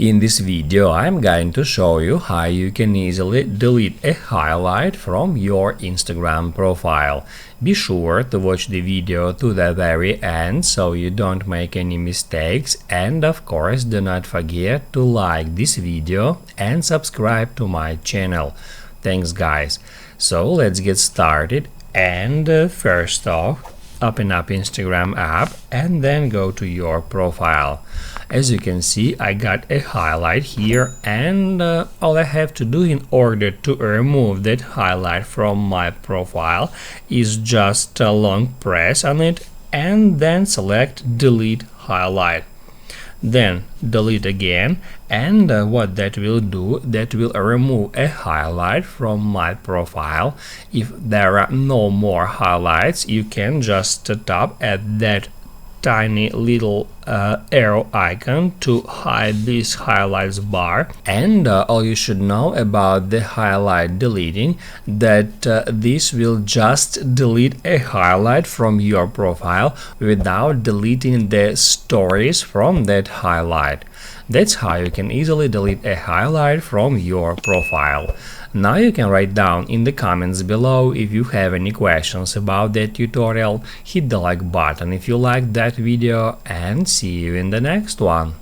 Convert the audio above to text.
In this video, I'm going to show you how you can easily delete a highlight from your Instagram profile. Be sure to watch the video to the very end so you don't make any mistakes, and of course do not forget to like this video and subscribe to my channel. Thanks guys. So let's get started, and first off, open up Instagram app and then go to your profile. As you can see, I got a highlight here, and all I have to do in order to remove that highlight from my profile is just a long press on it and then select delete highlight. Then delete again, and what that will do, that will remove a highlight from my profile. If there are no more highlights, you can just tap at that tiny little arrow icon to hide this highlights bar. And all you should know about the highlight deleting, that this will just delete a highlight from your profile without deleting the stories from that highlight. That's how you can easily delete a highlight from your profile. Now you can write down in the comments below if you have any questions about that tutorial. Hit the like button if you liked that video, and see you in the next one.